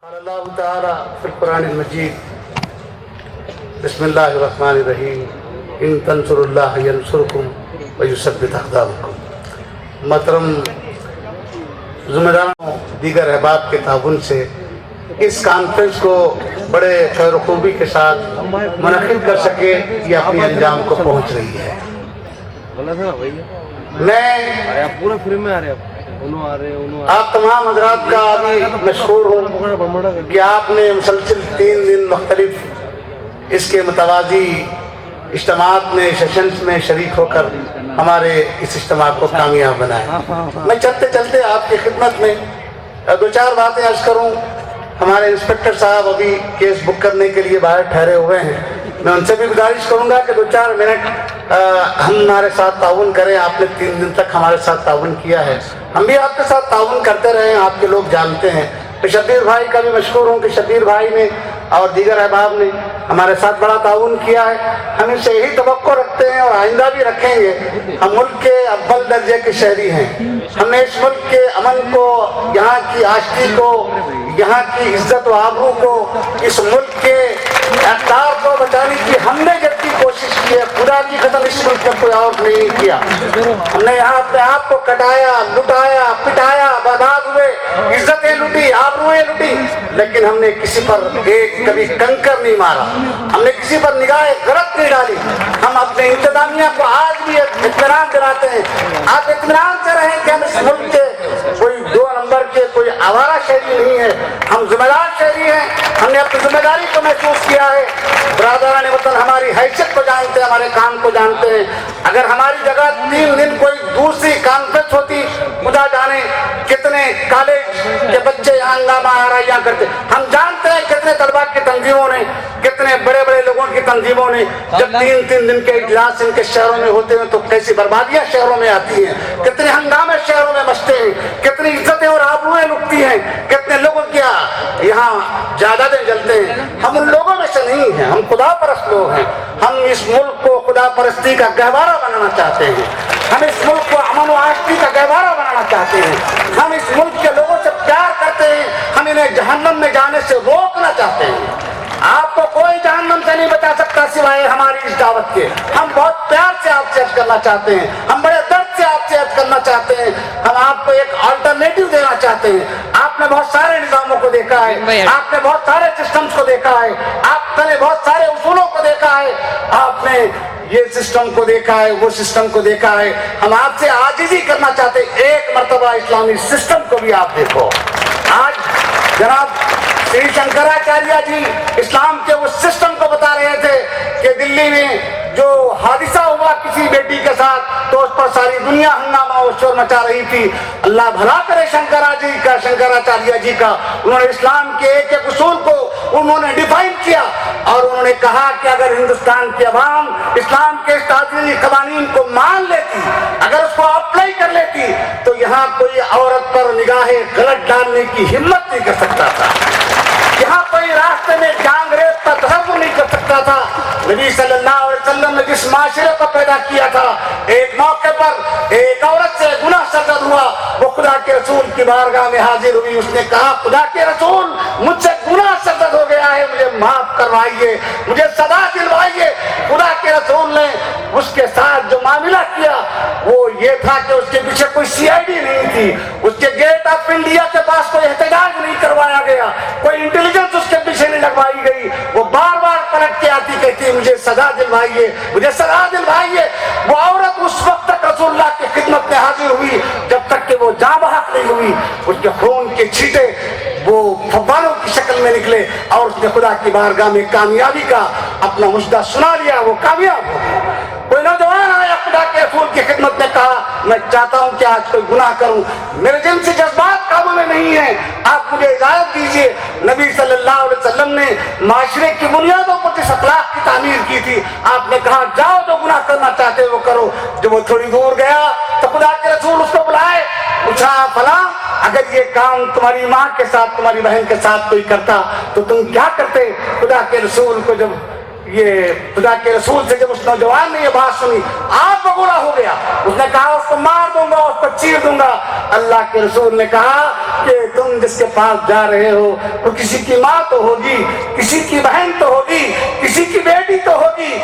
قال اللہ تعالی فی القرآن المجید بسم اللہ الرحمن الرحیم ان تنصروا اللہ ینصرکم ویثبت اقدامکم۔ محترم ذمہ داروں دیگر احباب کے تعاون سے اس کانفرنس کو بڑے خیر و خوبی کے ساتھ منعقد کر سکے یہ اپنی انجام کو پہنچ رہی ہے۔ میں آپ تمام حضرات کا بھی مشکور ہوں کہ آپ نے مسلسل 3 دن مختلف اس کے متوازی اجتماعات میں سیشنز میں شریک ہو کر ہمارے اس اجتماع کو کامیاب بنایا۔ میں چلتے چلتے آپ کی خدمت میں 2-4 باتیں عرض کروں۔ ہمارے انسپیکٹر صاحب ابھی کیس بک کرنے کے لیے باہر ٹھہرے ہوئے ہیں، میں ان سے بھی گزارش کروں گا کہ 2-4 منٹ ہمارے ساتھ تعاون کریں۔ آپ نے 3 دن تک ہمارے ساتھ تعاون کیا ہے، ہم بھی آپ کے ساتھ تعاون کرتے رہے ہیں، آپ کے لوگ جانتے ہیں۔ شبیر بھائی کا بھی مشکور ہوں کہ شبیر بھائی نے اور دیگر احباب نے ہمارے ساتھ بڑا تعاون کیا ہے۔ ہم ان سے یہی توقع رکھتے ہیں اور آئندہ بھی رکھیں گے۔ ہم ملک کے اول درجے کے شہری ہیں، ہم نے اس ملک کے امن کو، یہاں کی آشتی کو، یہاں کی عزت و آبرو کو، اس ملک کے اقدار کو بچانے کی ہم نے جتنی کوشش کی ہے، خدا کی قسم اس ملک میں کوئی اور نہیں کیا۔ ہم نے یہاں اپنے آپ کو کٹایا، لٹایا، پٹایا، برباد ہوئے، عزتیں لٹی، آبروئیں لٹی، لیکن ہم نے کسی پر ایک کبھی کنکر نہیں مارا، ہم نے کسی پر نگاہ غلط نہیں ڈالی۔ ہم اپنے انتظامیہ کو آج بھی اطمینان دلاتے ہیں، آپ اطمینان سے رہیں کہ ہم اس ملک کے کوئی 2 نمبر کے کوئی آوارہ شہری نہیں ہے، ہم ذمہ دار شہری ہیں۔ ہم نے اپنی ذمہ داری کو محسوس کیا ہے۔ برادران وطن ہماری حیثیت کو جانتے ہیں، ہمارے کام کو جانتے ہیں۔ اگر ہماری جگہ 3 دن کوئی دوسری کانفرنس ہوتی، خدا جانے کتنے کالج کے بچے یہاں ہنگامہ آرائیاں کرتے۔ ہم جانتے ہیں کتنے طلباء کی تنظیموں نے، کتنے بڑے بڑے لوگوں کی تنظیموں نے جب 3 دن کے اجلاس ان کے شہروں میں ہوتے ہیں تو کیسی بربادیاں شہروں میں آتی ہیں، کتنے ہنگامے شہروں میں مچتے ہیں، کتنی عزتیں اور آبروئیں لٹتی ہیں، کتنے لوگوں کی یہاں جائیدادیں جلتے ہیں۔ ہم ان لوگوں میں سے نہیں ہیں، ہم خدا پرست لوگ ہیں۔ ہم اس ملک کو خدا پرستی کا گہوارہ بنانا چاہتے ہیں، ہم اس ملک کو امن و آشتی کا گہوارہ بنانا چاہتے ہیں، ہم اس ملک کے لوگوں سے پیار کرتے ہیں، ہم انہیں جہنم میں جانے سے روکنا چاہتے ہیں۔ آپ کو کوئی جہنم سے نہیں بچا سکتا سوائے ہماری اس دعوت کے۔ ہم بہت پیار سے آپ سے عرض کرنا چاہتے ہیں، ہم بڑے درد سے آپ سے عرض کرنا چاہتے ہیں، ہم آپ کو ایک آلٹرنیٹو دینا چاہتے ہیں۔ آپ نے بہت سارے نظاموں کو دیکھا ہے، آپ نے بہت سارے سسٹمز کو دیکھا ہے، آپ نے بہت سارے اصولوں کو دیکھا ہے، آپ نے یہ سسٹم کو دیکھا ہے، وہ سسٹم کو دیکھا ہے۔ ہم آپ سے عاجزی کرنا چاہتے ہیں، ایک مرتبہ اسلامی سسٹم کو بھی آپ دیکھو۔ آج جناب شری شنکراچاریہ جی اسلام کے اس سسٹم کو بتا رہے تھے کہ دلی میں جو حادثہ ہوا کسی بیٹی کے ساتھ تو اس پر ساری دنیا ہنگامہ اور شور مچا رہی تھی۔ اللہ بھلا کرے شنکراچاریہ جی کا، انہوں نے اسلام کے ایک ایک اصول کو انہوں نے ڈیفائن کیا اور انہوں نے کہا کہ اگر ہندوستان کی عوام اسلام کے اس تعزیری قوانین کو مان لیتی، اگر اس کو اپلائی کر لیتی تو یہاں کوئی عورت پر نگاہ غلط ڈالنے کی ہمت نہیں کر سکتا تھا، یہاں کوئی راستے میں جان ریز کا تصور نہیں کر سکتا تھا۔ نبی صلی اللہ علیہ وسلم نے جس معاشرے کو پیدا کیا تھا، ایک موقع پر ایک عورت سے گناہ سرزد ہوا، وہ خدا کے رسول کی بارگاہ میں حاضر ہوئی، اس نے کہا خدا کے رسول مجھ سے گناہ سرزد ہو گیا ہے، مجھے معاف کروائیے، مجھے سزا دلوائیے۔ خدا کے رسول نے اس کے ساتھ جو معاملہ کیا وہ یہ تھا کہ اس کے پیچھے کوئی CID نہیں تھی، اس کے گیٹ آف انڈیا کے پاس کوئی احتجاج نہیں کروایا گیا، کوئی انٹیلیجنس اس کے پیچھے نہیں لگوائی گئی، وہ بار بار پلٹ کے آتی کہتی مجھے سزا دلوائیے، مجھے سزا دلوائیے۔ وہ عورت اس وقت تک رسول اللہ کی خدمت میں حاضر ہوئی جب تک کہ وہ جاں بحق نہیں ہوئی، اس کے خون کے چھینٹے وہ فواروں کی شکل میں نکلے اور اس نے خدا کی بارگاہ میں کامیابی کا اپنا مجدہ سنا لیا، وہ کامیاب ہو گیا۔ کوئی نوجوان آیا خدا کے رسول کی خدمت میں کہا میں چاہتا ہوں کہ آج کوئی گناہ کروں، میرے جنسی جذبات قابو میں نہیں ہیں، آپ مجھے اجازت دیجیے۔ نبی صلی اللہ علیہ وسلم نے معاشرے کی بنیادوں پر جس اخلاق کی تعمیر کی تھی، آپ نے کہا جاؤ جو گناہ کرنا چاہتے وہ کرو۔ جب وہ تھوڑی دور گیا تو خدا کے رسول اس کو بلائے، پوچھا فلاں اگر یہ کام تمہاری ماں کے ساتھ، تمہاری بہن کے ساتھ کوئی کرتا تو تم کیا کرتے؟ خدا کے رسول کو جب یہ خدا کے رسول سے جب اس نوجوان نے یہ بات سنی آپ بگولا ہو گیا. اس نے کہا اس کو مار دوں گا, اس کو چیر دوں گا. اللہ کے رسول نے کہا کہ تم جس کے پاس جا رہے ہو وہ کسی کی ماں تو ہوگی, کسی کی بہن تو ہوگی, کسی کی بیٹی تو ہوگی.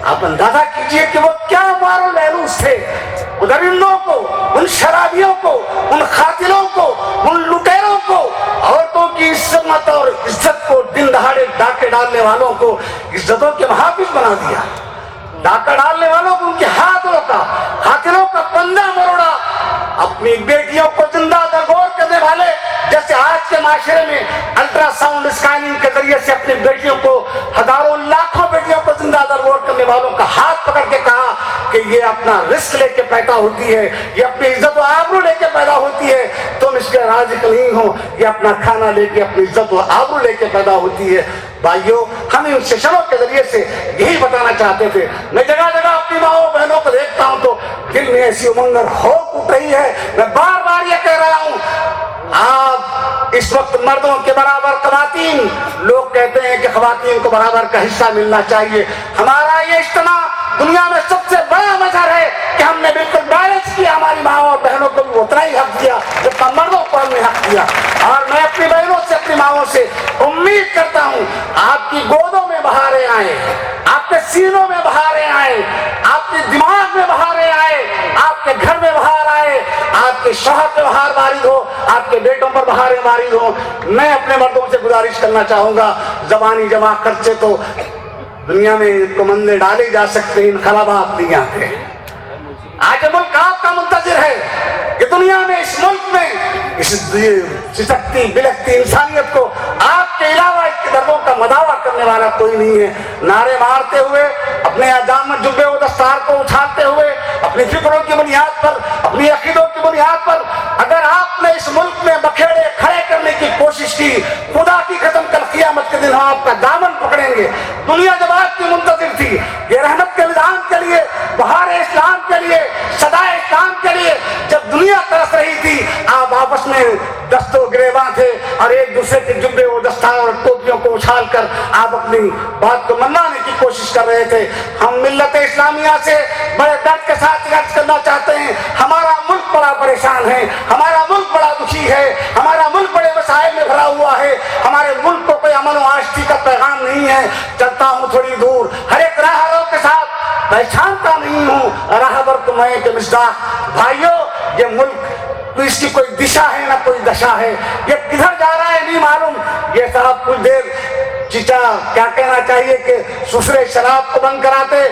آپ اندازہ کیجئے کہ وہ کیا مارو لہلوس تھے. درندوں کو, ان شرابیوں کو, ان قاتلوں کو, ان لٹیروں کو, عورتوں کی عصمت اور عزت کو, دن دہاڑے ڈاکے ڈالنے والوں کو عزتوں کے محافظ بنا دیا. ڈاکہ ڈالنے والوں کو ان کے ہاتھ روکا, قاتلوں کا پنجہ مروڑا. اپنی بیٹیوں کو زندہ درگور کرنے والے, جیسے آج کے معاشرے میں الٹرا ساؤنڈ اسکیننگ کے ذریعے سے اپنی بیٹیوں کو, ہزاروں لاکھوں بیٹیوں کو زندہ درگور کرنے والوں کا ہاتھ پکڑ کے کہا کہ یہ اپنا رزق لے کے پیدا ہوتی ہے, یہ اپنی عزت و آبرو لے کے پیدا ہوتی ہے, تم اس کے رازق نہیں ہو. یہ اپنا کھانا لے کے, اپنی عزت و آبرو لے کے پیدا ہوتی ہے. بھائیوں, ہم ان سیشنوں کے ذریعے سے یہی بتانا چاہتے تھے. میں جگہ جگہ اپنی ماؤں بہنوں کو دیکھتا ہوں تو دل میں ایسی امنگ ہو اٹھ رہی ہے. میں بار بار یہ کہہ رہا ہوں, آپ اس وقت مردوں کے برابر خواتین, لوگ کہتے ہیں کہ خواتین کو برابر کا حصہ ملنا چاہیے. ہمارا یہ اجتماع دنیا میں سب سے بڑا مظہر ہے کہ ہم نے بالکل بیلنس کیا. ہماری ماؤں اور بہنوں کو بھی اتنا ہی حق دیا جتنا مردوں کو ہم نے حق دیا. اور میں اپنی بہنوں سے, اپنی ماؤں سے امید کرتا ہوں آپ کی گودوں میں بہاریں آئیں, آپ کے سینوں میں بہاریں آئیں, آپ کے دماغ میں بہاریں آئیں, آپ کے گھر میں بہار آئے, آپ کے شوہر پہ بہار وارد ہو, آپ کے بیٹوں پر بہاریں وارد ہو. میں اپنے مردوں سے گزارش کرنا چاہوں گا, زبانی جمع خرچے تو دنیا میں کمندے ڈالے جا سکتے ہیں, انقلابات نہیں آتے. آج ملک آپ کا منتظر ہے کہ دنیا میں, اس ملک میں, اس سسکتی بلکتی انسانیت کو آپ کے علاوہ اس کے دردوں کا مداوا کرنے والا کوئی نہیں ہے. نعرے مارتے ہوئے, اپنے دامن جبے و دستار کو اٹھاتے ہوئے, اپنی فکروں کی بنیاد پر, اپنی عقیدوں کی بنیاد پر اگر آپ نے اس ملک میں بکھیڑے کھڑے کرنے کی کوشش کی, خدا کی قسم کل قیامت کے دن ہم آپ کا دامن پکڑیں گے. دنیا جب آپ کی منتظر تھی یہ رحمت کے نظام کے لیے, بہار اسلام کے لیے, صدائے اسلام کے لیے, جب دنیا ترس رہی تھی آپ آپس میں دست و گریباں تھے اور ایک دوسرے کے جبے و دستار اور ٹوپیوں کو اچھال کر آپ اپنی بات کو منوانے کی کوشش کر رہے تھے. ہم ملت اسلامیہ سے بڑے درد کے ساتھ عرض کرنا چاہتے ہیں, ہمارا ملک بڑا پریشان ہے, ہمارا ملک بڑا دکھی ہے, ہمارا ملک بڑے مسائل میں بھرا ہوا ہے, ہمارے ملک کو کوئی امن و آشتی کا پیغام نہیں ہے. چلتا ہوں تھوڑی دور, ہر ایک راہروں کے ساتھ پہچانتا نہیں ہوں راہبر کو میں کہ مصداق. بھائیو, یہ ملک تو اس کی کوئی دشا ہے نہ کوئی دشا ہے, یہ کدھر جا رہا ہے نہیں معلوم. یہ صاحب کچھ دیر چچا کیا کہنا چاہیے کہ سسرے شراب کو بند کراتے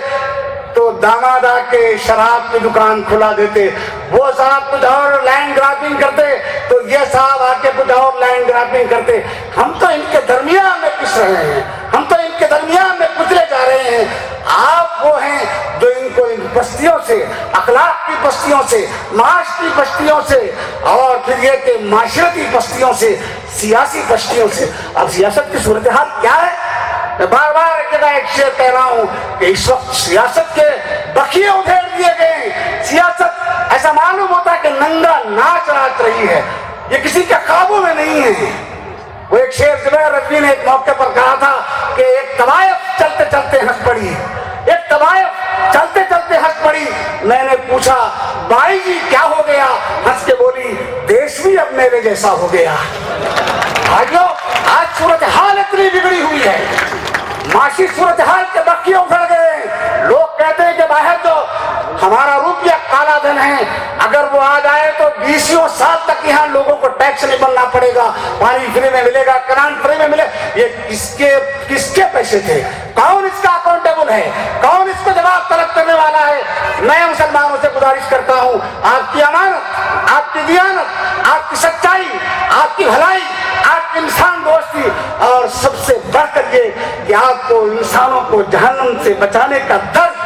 تو داماد آ کے شراب کی دکان کھلا دیتے, وہ صاحب کچھ اور لینڈ گرابنگ کرتے تو یہ صاحب آ کے کچھ اور لینڈ گرابنگ کرتے. ہم تو ان کے درمیان میں پس رہے ہیں, ہم تو ان کے درمیان میں کچلے جا رہے ہیں. آپ وہ ہیں جو ان کو ان بستیوں سے, اخلاق کی بستیوں سے, معاش کی بستیوں سے, اور پھر یہ کہ معاشرتی بستیوں سے, سیاسی بستیوں سے. اب سیاست کی صورتحال کیا ہے؟ میں بار بار ایک جگہ ایک شعر کہہ رہا ہوں کہ اس وقت سیاست کے بقیے ادھیڑ دیے گئے. سیاست ایسا معلوم ہوتا ہے کہ ننگا ناچ ناچ رہی ہے, یہ کسی کے قابو میں نہیں ہے. وہ ایک شعر زبیر رضوی نے ایک موقع پر کہا تھا کہ ایک طوائف چلتے چلتے ہنس پڑی, ایک طوائف چلتے چلتے ہنس پڑی. میں نے پوچھا بھائی جی کیا ہو گیا؟ ہنس کے بولی دیش بھی اب میرے جیسا ہو گیا. بھائیو, آج صورتحال اتنی بگڑی ہوئی ہے, معاشی صورتحال کے بقیے اکھڑ گئے. لوگ کہتے ہیں کہ باہر جو ہمارا روپیہ کالا دھن ہے, اگر وہ آ جائے تو 20 سال تک یہاں لوگوں کو ٹیکس نہیں بننا پڑے گا, پانی فری میں ملے گا, کرنٹ فری میں ملے. یہ کس کے پیسے تھے؟ کون اس کا اکاؤنٹیبل ہے؟ کون اس کو جواب طلب کرنے والا ہے؟ میں مسلمانوں سے گزارش کرتا ہوں, آپ کی امانت, آپ کی دیانت, آپ کی سچائی, آپ کی بھلائی, آپ کی انسان دوستی, اور سب سے بڑھ کر یہ کہ آپ کو انسانوں کو جہنم سے بچانے کا درد.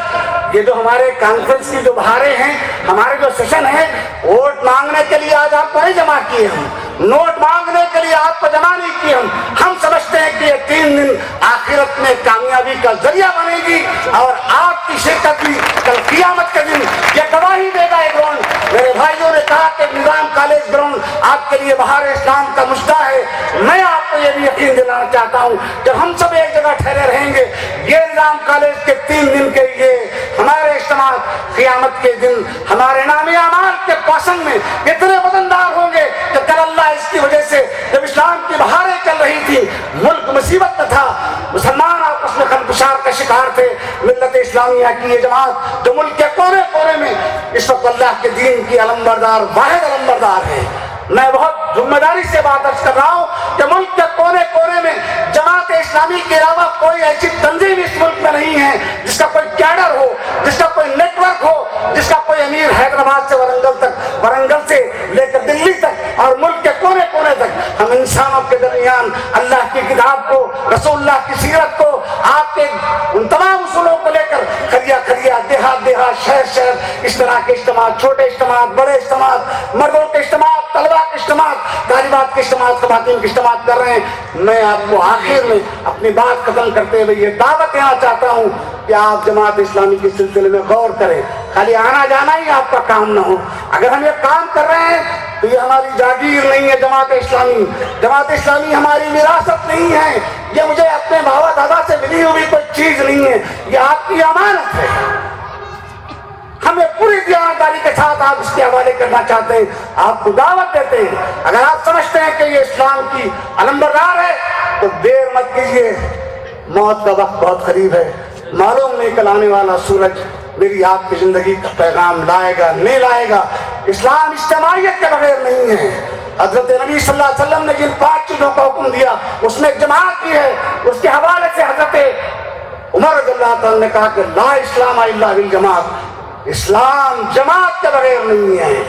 یہ جو ہمارے کانفرنس کی جو بہاریں ہیں, ہمارے جو سیشن ہیں, ووٹ مانگنے کے لیے آج آپ کو نہیں جمع کیے ہم, نوٹ مانگنے کے لیے آپ کو جمع نہیں کیے ہم سمجھتے ہیں کہ یہ 3 دن آخرت میں کامیابی کا ذریعہ بنے گی, اور آپ کی شرکت بھی کل قیامت کے دن یہ گواہی دے گا. ایک گراؤنڈ میرے بھائیوں نے کہا کہ نظام کالج گراؤنڈ آپ کے لیے بہار اسلام کا مشتاق ہے. میں آپ کو یہ بھی یقین دلانا چاہتا ہوں جب ہم سب ایک جگہ ٹھہرے رہیں گے یہ نظام کالج کے 3 دن کے لیے ہمارے اجتماعات قیامت کے دن ہمارے نام اعمال کے پاسنگ میں اتنے وزندار ہوں گے کہ کل اللہ اس کی وجہ سے جب اسلام کی بہاریں چل رہی تھی ملک مصیبت میں تھا مسلمان آپس میں خنفشار کا شکار تھے ملت اسلامیہ کی یہ جماعت جو ملک کے کونے کونے میں اس وقت اللہ کے دین کی علمبردار واحد علمبردار ہے. میں بہت ذمہ داری سے بات عرض کر رہا ہوں کہ ملک کے کونے کونے میں جماعت اسلامی کے علاوہ کوئی ایسی تنظیم اس ملک میں نہیں ہے جس کا کوئی کیڈر ہو, جس کا کوئی نیٹ ورک ہو, جس کا کوئی امیر حیدرآباد سے ورنگل تک, ورنگل سے لے کر دلی تک اور ملک کے کونے کونے تک ہم انسانوں کے درمیان اللہ کی کتاب کو, رسول اللہ کی سیرت کو, آپ کے ان تمام اصولوں کو لے کر کھریا کھریا, دیہات دیہات, شہر شہر اس طرح کے اجتماعات, چھوٹے اجتماعات, بڑے اجتماعات, مردوں کے اجتماعات, طلباء کے اجتماعات, طالبات کے اجتماعات, خواتین کے اجتماعات کر رہے ہیں. میں آپ کو آخر میں اپنی بات ختم کرتے ہوئے یہ دعوت دینا چاہتا ہوں کہ آپ جماعت اسلامی کے سلسلے میں غور کریں. خالی آنا جانا ہی آپ کا کام نہ ہو. اگر ہم یہ کام کر رہے ہیں تو یہ ہماری جاگیر نہیں ہے. جماعت اسلامی, جماعت اسلامی ہماری وراثت نہیں ہے. یہ مجھے اپنے باوا دادا سے ملی ہوئی کوئی چیز نہیں ہے, یہ آپ کی امانت ہے. ہمیں پوری دیانتداری کے ساتھ آپ اس کے حوالے کرنا چاہتے ہیں, آپ کو دعوت دیتے ہیں. اگر آپ سمجھتے ہیں کہ یہ اسلام کی علمبردار ہے تو دیر مت کیجیے, موت کا وقت بہت قریب ہے. معلوم نہیں کل آنے والا سورج میری آپ کی زندگی کا پیغام لائے گا نہیں لائے گا. اسلام اجتماعیت کے بغیر نہیں ہے. حضرت نبی صلی اللہ علیہ وسلم نے جن 5 چیزوں کا حکم دیا اس میں ایک جماعت کی ہے. اس کے حوالے سے حضرت عمر رضی اللہ تعالیٰ نے کہا کہ لا اسلام الا بالجماعت, اسلام جماعت کے بغیر نہیں ہے.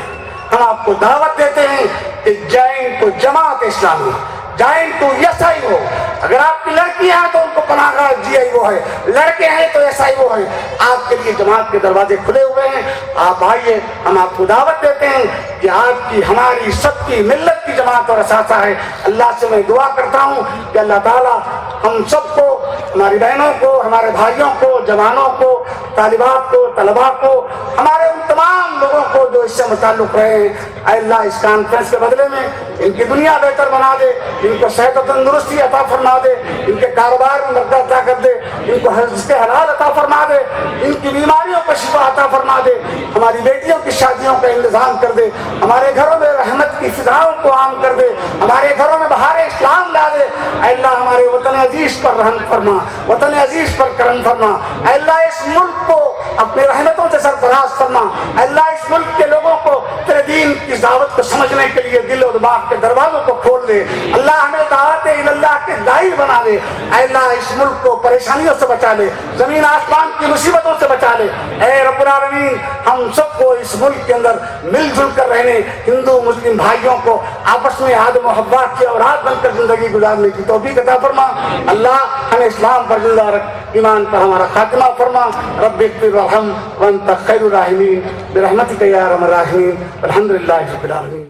ہم آپ کو دعوت دیتے ہیں کہ جائیں تو جماعت اسلامی, جائیں تو ایس آئی ہو. اگر آپ کی لڑکیاں ہیں تو ان کو پناہ گاہ جی آئی وہ ہے, لڑکے ہیں تو ایس آئی وہ ہے. آپ کے لیے جماعت کے دروازے کھلے ہوئے ہیں, آپ آئیے. ہم آپ کو دعوت دیتے ہیں کہ آپ کی, ہماری سب کی ملت کی جماعت اور اثاثہ ہے. اللہ سے میں دعا کرتا ہوں کہ اللہ تعالیٰ ہم سب کو, ہماری بہنوں کو, ہمارے بھائیوں کو, جوانوں کو, طالبات کو, طلباء کو, ہمارے ان تمام لوگوں کو جو اس سے متعلق رہے ہیں, اے اللہ اس کانفرنس کے بدلے میں ان کی دنیا بہتر بنا دے, ان کو صحت و تندرستی عطا فرما دے, ان کے کاروبار میں برکت عطا کر دے, ان کو رزق حلال عطا فرما دے, ان کی بیماریوں کو شفا عطا فرما دے, ہماری بیٹیوں کی شادیوں کا انتظام کر دے, ہمارے گھروں میں رحمت کی فضاؤں کو عام کر دے, ہمارے گھروں میں بہار اسلام لا دے. اے اللہ ہمارے وطن عزیز پر رحم فرما, وطن عزیز پر کرم فرما. اے اللہ اس ملک کو اپنے رحمتوں سے سرفراز فرما. اے اللہ اس ملک کے لوگوں کو تیرے دین کی دعوت کو سمجھنے کے لیے دل و دماغ کے دروازوں کو کھول دے. اللہ ہمیں دعوت اللہ کے داعی بنا دے. اے اللہ اس ملک کو پریشانیوں سے بچا لے, زمین آسمان کی مصیبتوں سے بچا لے. اے رب العالمین ہم سب کو اس ملک کے اندر مل جل کر رہنے, ہندو مسلم بھائیوں کو آپس میں آدم و حوا کی اولاد بن کر زندگی گزارنے کی توفیق عطا فرما. اللہ ہمیں اسلام پر زندہ رکھ, ایمان پر ہمارا خاتمہ فرما. رب اغفر وارحم وانت خیر الراحمین برحمتک یا ارحم الراحمین. الحمدللہ رب العالمین.